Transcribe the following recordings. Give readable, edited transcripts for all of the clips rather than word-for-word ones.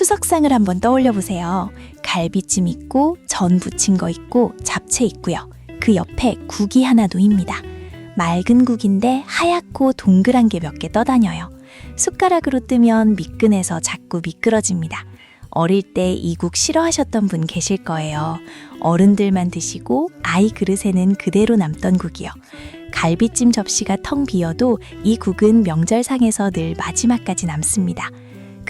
추석상을 한번 떠올려 보세요. 갈비찜 있고 전 부친 거 있고 잡채 있고요. 그 옆에 국이 하나 놓입니다. 맑은 국인데 하얗고 동그란 게 몇 개 떠다녀요. 숟가락으로 뜨면 미끈해서 자꾸 미끄러집니다. 어릴 때 이 국 싫어하셨던 분 계실 거예요. 어른들만 드시고 아이 그릇에는 그대로 남던 국이요. 갈비찜 접시가 텅 비어도 이 국은 명절상에서 늘 마지막까지 남습니다.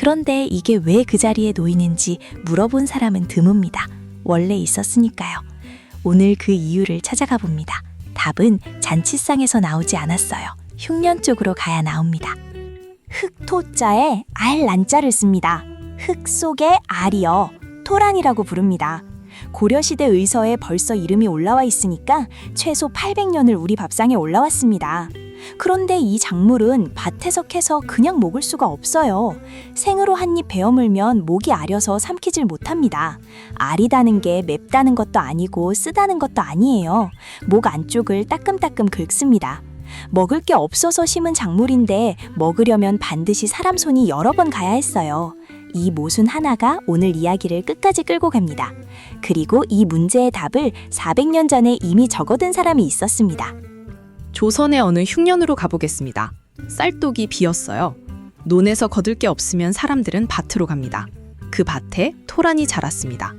그런데 이게 왜 그 자리에 놓이는지 물어본 사람은 드뭅니다. 원래 있었으니까요. 오늘 그 이유를 찾아가 봅니다. 답은 잔치상에서 나오지 않았어요. 흉년 쪽으로 가야 나옵니다. 흑토자에 알 난자를 씁니다. 흑 속에 알이요. 토란이라고 부릅니다. 고려시대 의서에 벌써 이름이 올라와 있으니까 최소 800년을 우리 밥상에 올라왔습니다. 그런데 이 작물은 밭에서 캐서 그냥 먹을 수가 없어요. 생으로 한 입 베어 물면 목이 아려서 삼키질 못합니다. 알이다는 게 맵다는 것도 아니고 쓰다는 것도 아니에요. 목 안쪽을 따끔따끔 긁습니다. 먹을 게 없어서 심은 작물인데 먹으려면 반드시 사람 손이 여러 번 가야 했어요. 이 모순 하나가 오늘 이야기를 끝까지 끌고 갑니다. 그리고 이 문제의 답을 400년 전에 이미 적어둔 사람이 있었습니다. 조선의 어느 흉년으로 가보겠습니다. 쌀독이 비었어요. 논에서 거둘 게 없으면 사람들은 밭으로 갑니다. 그 밭에 토란이 자랐습니다.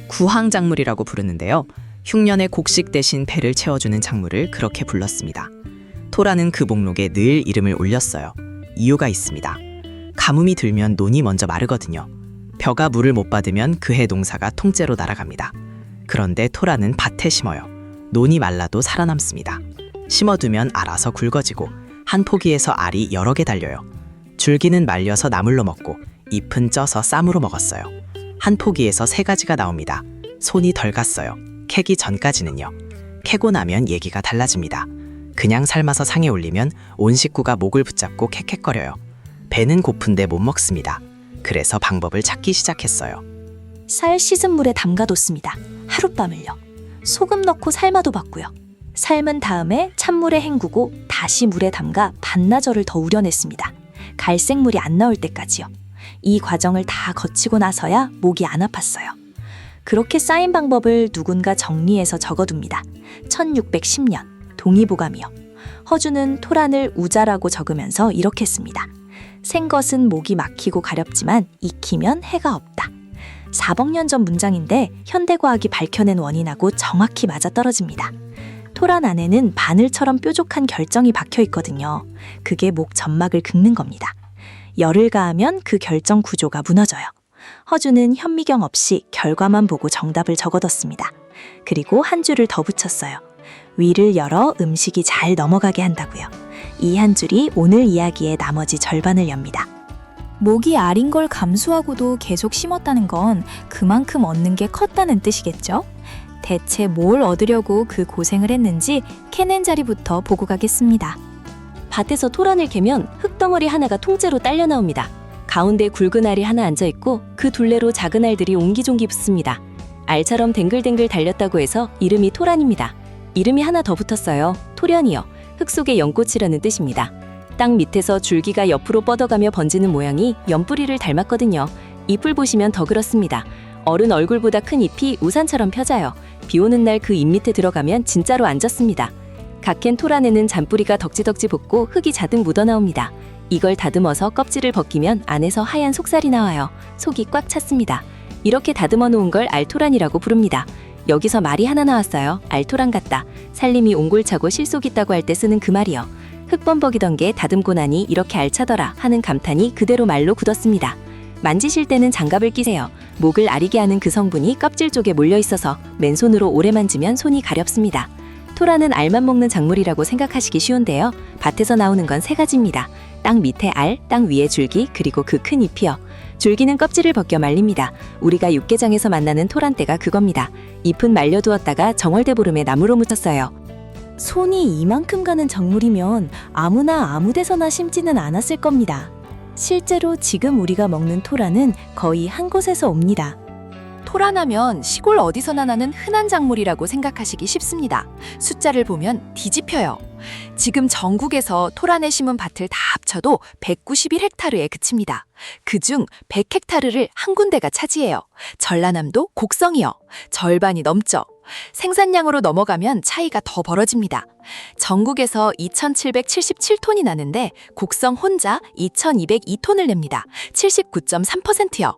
구황작물이라고 부르는데요. 흉년의 곡식 대신 배를 채워주는 작물을 그렇게 불렀습니다. 토란은 그 목록에 늘 이름을 올렸어요. 이유가 있습니다. 가뭄이 들면 논이 먼저 마르거든요. 벼가 물을 못 받으면 그해 농사가 통째로 날아갑니다. 그런데 토란은 밭에 심어요. 논이 말라도 살아남습니다. 심어두면 알아서 굵어지고 한 포기에서 알이 여러 개 달려요. 줄기는 말려서 나물로 먹고 잎은 쪄서 쌈으로 먹었어요. 한 포기에서 3가지가 나옵니다. 손이 덜 갔어요. 캐기 전까지는요. 캐고 나면 얘기가 달라집니다. 그냥 삶아서 상에 올리면 온 식구가 목을 붙잡고 캑캑거려요. 배는 고픈데 못 먹습니다. 그래서 방법을 찾기 시작했어요. 쌀 씻은 물에 담가뒀습니다. 하룻밤을요. 소금 넣고 삶아도 봤고요. 삶은 다음에 찬물에 헹구고 다시 물에 담가 반나절을 더 우려냈습니다. 갈색물이 안 나올 때까지요. 이 과정을 다 거치고 나서야 목이 안 아팠어요. 그렇게 쌓인 방법을 누군가 정리해서 적어둡니다. 1610년 동의보감이요. 허주는 토란을 우자라고 적으면서 이렇게 씁니다. 생것은 목이 막히고 가렵지만 익히면 해가 없다. 4억 년 전 문장인데 현대과학이 밝혀낸 원인하고 정확히 맞아떨어집니다. 토란 안에는 바늘처럼 뾰족한 결정이 박혀 있거든요. 그게 목 점막을 긁는 겁니다. 열을 가하면 그 결정 구조가 무너져요. 허주는 현미경 없이 결과만 보고 정답을 적어뒀습니다. 그리고 한 줄을 더 붙였어요. 위를 열어 음식이 잘 넘어가게 한다고요. 이 한 줄이 오늘 이야기의 나머지 절반을 엽니다. 목이 아린 걸 감수하고도 계속 심었다는 건 그만큼 얻는 게 컸다는 뜻이겠죠? 대체 뭘 얻으려고 그 고생을 했는지 캐낸 자리부터 보고 가겠습니다. 밭에서 토란을 캐면 흙덩어리 하나가 통째로 딸려 나옵니다. 가운데 굵은 알이 하나 앉아있고 그 둘레로 작은 알들이 옹기종기 붙습니다. 알처럼 댕글댕글 달렸다고 해서 이름이 토란입니다. 이름이 하나 더 붙었어요. 토련이요. 흙 속의 연꽃이라는 뜻입니다. 땅 밑에서 줄기가 옆으로 뻗어가며 번지는 모양이 연뿌리를 닮았거든요. 잎을 보시면 더 그렇습니다. 어른 얼굴보다 큰 잎이 우산처럼 펴져요. 비 오는 날 그 잎 밑에 들어가면 진짜로 앉았습니다. 갓캔 토란에는 잔뿌리가 덕지덕지 붙고 흙이 자득 묻어나옵니다. 이걸 다듬어서 껍질을 벗기면 안에서 하얀 속살이 나와요. 속이 꽉 찼습니다. 이렇게 다듬어 놓은 걸 알토란이라고 부릅니다. 여기서 말이 하나 나왔어요. 알토란 같다. 살림이 옹골차고 실속 있다고 할 때 쓰는 그 말이요. 흙범벅이던 게 다듬고 나니 이렇게 알차더라 하는 감탄이 그대로 말로 굳었습니다. 만지실 때는 장갑을 끼세요. 목을 아리게 하는 그 성분이 껍질 쪽에 몰려 있어서 맨손으로 오래 만지면 손이 가렵습니다. 토란은 알만 먹는 작물이라고 생각하시기 쉬운데요. 밭에서 나오는 건 3가지입니다. 땅 밑에 알, 땅 위에 줄기, 그리고 그 큰 잎이요. 줄기는 껍질을 벗겨 말립니다. 우리가 육개장에서 만나는 토란대가 그겁니다. 잎은 말려두었다가 정월대보름에 나무로 묻혔어요. 손이 이만큼 가는 작물이면 아무나 아무 데서나 심지는 않았을 겁니다. 실제로 지금 우리가 먹는 토란은 거의 한 곳에서 옵니다. 토란하면 시골 어디서나 나는 흔한 작물이라고 생각하시기 쉽습니다. 숫자를 보면 뒤집혀요. 지금 전국에서 토란에 심은 밭을 다 합쳐도 191헥타르에 그칩니다. 그중 100헥타르를 한 군데가 차지해요. 전라남도 곡성이요. 절반이 넘죠. 생산량으로 넘어가면 차이가 더 벌어집니다. 전국에서 2,777톤이 나는데 곡성 혼자 2,202톤을 냅니다. 79.3%요.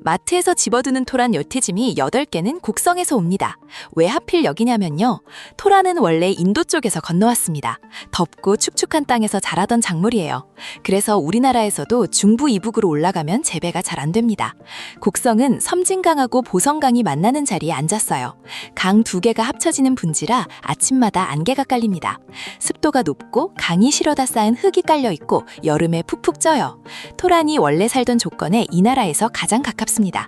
마트에서 집어두는 토란 요티즘이 8개는 곡성에서 옵니다. 왜 하필 여기냐면요. 토란은 원래 인도 쪽에서 건너왔습니다. 덥고 축축한 땅에서 자라던 작물이에요. 그래서 우리나라에서도 중부 이북으로 올라가면 재배가 잘 안 됩니다. 곡성은 섬진강하고 보성강이 만나는 자리에 앉았어요. 강 두 개가 합쳐지는 분지라 아침마다 안개가 깔립니다. 습도가 높고 강이 실어다 쌓은 흙이 깔려 있고 여름에 푹푹 쪄요. 토란이 원래 살던 조건에 이 나라에서 가장 가깝습니다.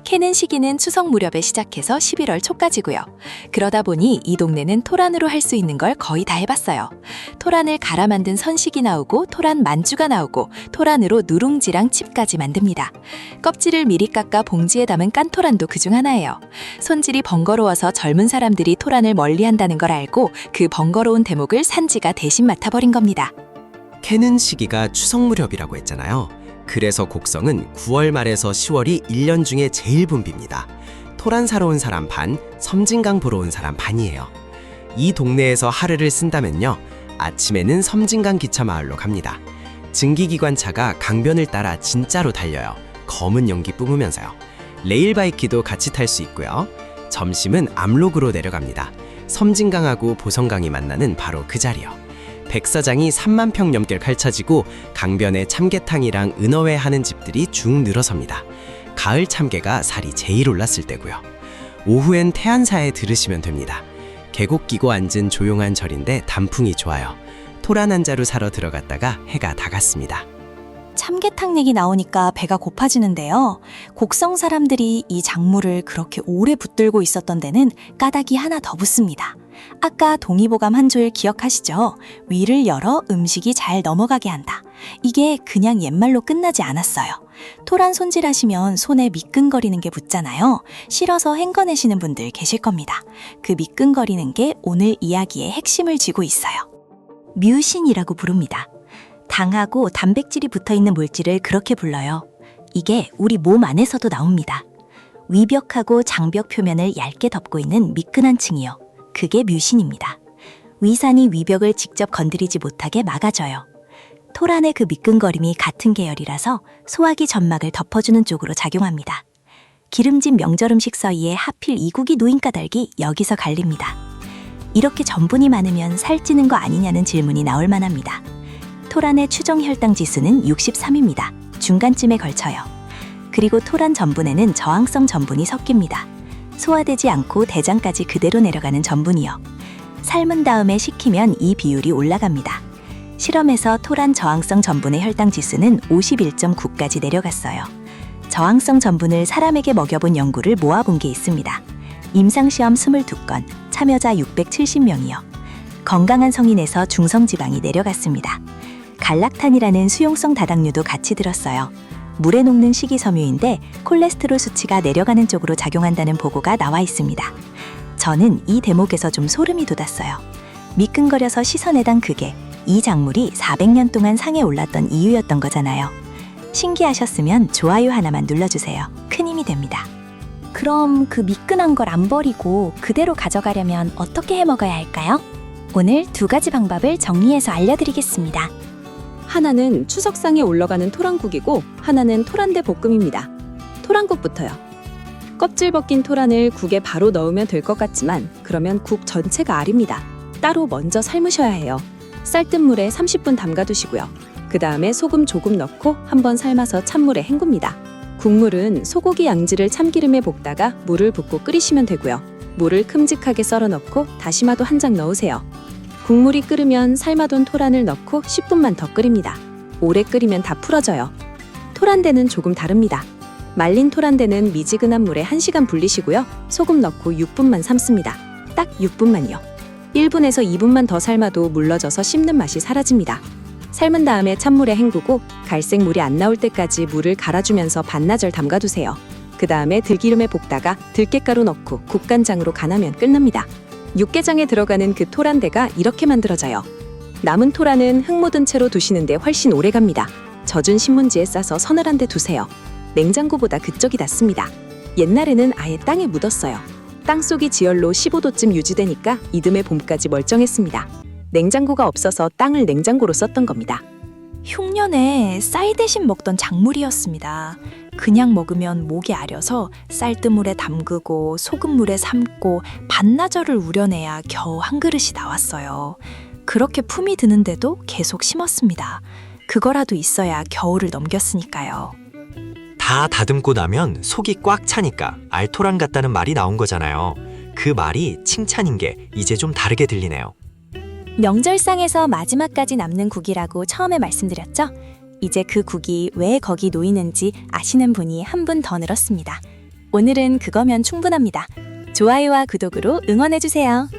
캐는 시기는 추석 무렵에 시작해서 11월 초까지고요. 그러다 보니 이 동네는 토란으로 할 수 있는 걸 거의 다 해봤어요. 토란을 갈아 만든 선식이 나오고 토란 만주가 나오고 토란으로 누룽지랑 칩까지 만듭니다. 껍질을 미리 깎아 봉지에 담은 깐토란도 그중 하나예요. 손질이 번거로워서 젊은 사람들이 토란을 멀리한다는 걸 알고 그 번거로운 대목을 산지가 대신 맡아버린 겁니다. 캐는 시기가 추석 무렵이라고 했잖아요. 그래서 곡성은 9월 말에서 10월이 1년 중에 제일 붐빕니다. 토란 사러 온 사람 반, 섬진강 보러 온 사람 반이에요. 이 동네에서 하루를 쓴다면요. 아침에는 섬진강 기차마을로 갑니다. 증기기관차가 강변을 따라 진짜로 달려요. 검은 연기 뿜으면서요. 레일바이키도 같이 탈 수 있고요. 점심은 암록으로 내려갑니다. 섬진강하고 보성강이 만나는 바로 그 자리요. 백사장이 3만 평 넘게 펼쳐지고 강변에 참게탕이랑 은어회 하는 집들이 쭉 늘어섭니다. 가을 참게가 살이 제일 올랐을 때고요. 오후엔 태안사에 들으시면 됩니다. 계곡 끼고 앉은 조용한 절인데 단풍이 좋아요. 토란 한 자루 사러 들어갔다가 해가 다 갔습니다. 참게탕 얘기 나오니까 배가 고파지는데요. 곡성 사람들이 이 작물을 그렇게 오래 붙들고 있었던 데는 까닭이 하나 더 붙습니다. 아까 동의보감 한 줄 기억하시죠? 위를 열어 음식이 잘 넘어가게 한다. 이게 그냥 옛말로 끝나지 않았어요. 토란 손질하시면 손에 미끈거리는 게 붙잖아요. 실어서 헹궈내시는 분들 계실 겁니다. 그 미끈거리는 게 오늘 이야기의 핵심을 쥐고 있어요. 뮤신이라고 부릅니다. 당하고 단백질이 붙어있는 물질을 그렇게 불러요. 이게 우리 몸 안에서도 나옵니다. 위벽하고 장벽 표면을 얇게 덮고 있는 미끈한 층이요. 그게 뮤신입니다. 위산이 위벽을 직접 건드리지 못하게 막아줘요. 토란의 그 미끈거림이 같은 계열이라서 소화기 점막을 덮어주는 쪽으로 작용합니다. 기름진 명절 음식 사이에 하필 이국이 놓인 까닭이 여기서 갈립니다. 이렇게 전분이 많으면 살찌는 거 아니냐는 질문이 나올 만합니다. 토란의 추정 혈당 지수는 63입니다. 중간쯤에 걸쳐요. 그리고 토란 전분에는 저항성 전분이 섞입니다. 소화되지 않고 대장까지 그대로 내려가는 전분이요. 삶은 다음에 식히면 이 비율이 올라갑니다. 실험에서 토란 저항성 전분의 혈당 지수는 51.9까지 내려갔어요. 저항성 전분을 사람에게 먹여본 연구를 모아본 게 있습니다. 임상시험 22건, 참여자 670명이요. 건강한 성인에서 중성지방이 내려갔습니다. 갈락탄이라는 수용성 다당류도 같이 들었어요. 물에 녹는 식이섬유인데 콜레스테롤 수치가 내려가는 쪽으로 작용한다는 보고가 나와 있습니다. 저는 이 대목에서 좀 소름이 돋았어요. 미끈거려서 씻어내던 그게 이 작물이 400년 동안 상에 올랐던 이유였던 거잖아요. 신기하셨으면 좋아요 하나만 눌러주세요. 큰 힘이 됩니다. 그럼 그 미끈한 걸 안 버리고 그대로 가져가려면 어떻게 해 먹어야 할까요? 오늘 2가지 방법을 정리해서 알려드리겠습니다. 하나는 추석상에 올라가는 토란국이고 하나는 토란대 볶음입니다. 토란국부터요. 껍질 벗긴 토란을 국에 바로 넣으면 될 것 같지만 그러면 국 전체가 아립니다. 따로 먼저 삶으셔야 해요. 쌀뜨물 물에 30분 담가두시고요. 그 다음에 소금 조금 넣고 한번 삶아서 찬물에 헹굽니다. 국물은 소고기 양지를 참기름에 볶다가 물을 붓고 끓이시면 되고요. 물을 큼직하게 썰어 넣고 다시마도 한 장 넣으세요. 국물이 끓으면 삶아둔 토란을 넣고 10분만 더 끓입니다. 오래 끓이면 다 풀어져요. 토란대는 조금 다릅니다. 말린 토란대는 미지근한 물에 1시간 불리시고요. 소금 넣고 6분만 삶습니다. 딱 6분만요. 1분에서 2분만 더 삶아도 물러져서 씹는 맛이 사라집니다. 삶은 다음에 찬물에 헹구고 갈색 물이 안 나올 때까지 물을 갈아주면서 반나절 담가두세요. 그 다음에 들기름에 볶다가 들깨가루 넣고 국간장으로 간하면 끝납니다. 육개장에 들어가는 그 토란대가 이렇게 만들어져요. 남은 토란은 흙 묻은 채로 두시는데 훨씬 오래 갑니다. 젖은 신문지에 싸서 서늘한 데 두세요. 냉장고보다 그쪽이 낫습니다. 옛날에는 아예 땅에 묻었어요. 땅속이 지열로 15도쯤 유지되니까 이듬해 봄까지 멀쩡했습니다. 냉장고가 없어서 땅을 냉장고로 썼던 겁니다. 흉년에 쌀 대신 먹던 작물이었습니다. 그냥 먹으면 목이 아려서 쌀뜨물에 담그고 소금물에 삶고 반나절을 우려내야 겨우 한 그릇이 나왔어요. 그렇게 품이 드는데도 계속 심었습니다. 그거라도 있어야 겨울을 넘겼으니까요. 다 다듬고 나면 속이 꽉 차니까 알토란 같다는 말이 나온 거잖아요. 그 말이 칭찬인 게 이제 좀 다르게 들리네요. 명절상에서 마지막까지 남는 국이라고 처음에 말씀드렸죠? 이제 그 국이 왜 거기 놓이는지 아시는 분이 한 분 더 늘었습니다. 오늘은 그거면 충분합니다. 좋아요와 구독으로 응원해주세요.